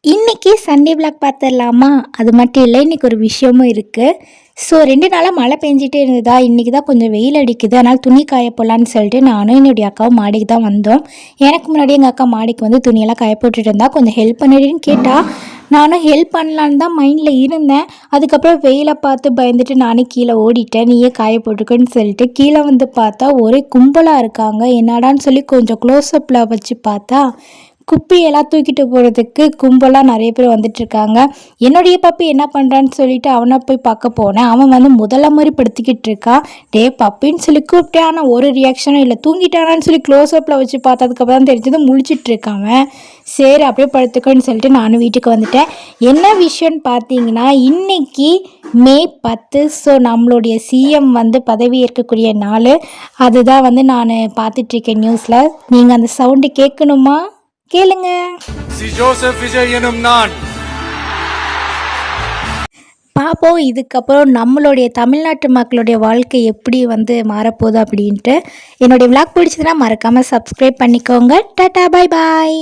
இன்றைக்கி Sunday vlog பார்த்துடலாமா? அது மட்டும் இல்லை, இன்றைக்கி ஒரு விஷயமும் இருக்குது. ஸோ 2 நாளாக மழை பெஞ்சிட்டே இருந்ததா, இன்றைக்கி தான் கொஞ்சம் வெயில் அடிக்குது. அதனால் துணி காய போடலான்னு சொல்லிட்டு நானும் என்னுடைய அக்காவும் மாடிக்கு தான் வந்தோம். எனக்கு முன்னாடி எங்கள் அக்கா மாடிக்கு வந்து துணியெல்லாம் காய போட்டுட்டு இருந்தா, கொஞ்சம் ஹெல்ப் பண்ணிடுன்னு கேட்டால் நானும் ஹெல்ப் பண்ணலான்னு தான் மைண்டில் இருந்தேன். அதுக்கப்புறம் வெயிலை பார்த்து பயந்துட்டு நானே கீழே ஓடிட்டேன். நீயே காய போட்டுக்கோன்னு சொல்லிட்டு கீழே வந்து பார்த்தா ஒரே கும்பலாக இருக்காங்க. என்னடான்னு சொல்லி கொஞ்சம் க்ளோஸ்அப்பில் வச்சு பார்த்தா குப்பையெல்லாம் தூக்கிட்டு போகிறதுக்கு கும்பலாக நிறைய பேர் வந்துட்டுருக்காங்க. என்னுடைய பப்பி என்ன பண்ணுறான்னு சொல்லிட்டு அவனை போய் பார்க்க போனேன். அவன் வந்து முதல்ல மாதிரி படுத்திக்கிட்டு இருக்கான். டே பப்பின்னு சொல்லி கூப்பிட்டேன், ஆனால் ஒரு ரியாக்ஷனும் இல்லை. தூங்கிட்டானான்னு சொல்லி க்ளோஸ்அப்பில் வச்சு பார்த்ததுக்கப்புறம் தான் தெரிஞ்சது முழிச்சிட்டு இருக்கான். சரி அப்படியே படுத்துக்கோன்னு சொல்லிட்டு நானும் வீட்டுக்கு வந்துட்டேன். என்ன விஷயம்னு பார்த்தீங்கன்னா, இன்னைக்கு மே 10. ஸோ நம்மளுடைய சிஎம் வந்து பதவி ஏற்கக்கூடிய நாள். அதுதான் வந்து நான் பார்த்துட்ருக்கேன் நியூஸில். நீங்கள் அந்த சவுண்டு கேட்கணுமா? கேளுங்க. பார்ப்போம் இதுக்கப்புறம் நம்மளுடைய தமிழ்நாட்டு மக்களுடைய வாழ்க்கை எப்படி வந்து மாறப்போகுது அப்படின்ட்டு. என்னுடைய விளாக் பிடிச்சதுன்னா மறக்காமல் சப்ஸ்கிரைப் பண்ணிக்கோங்க. டாடா, பாய் பாய்.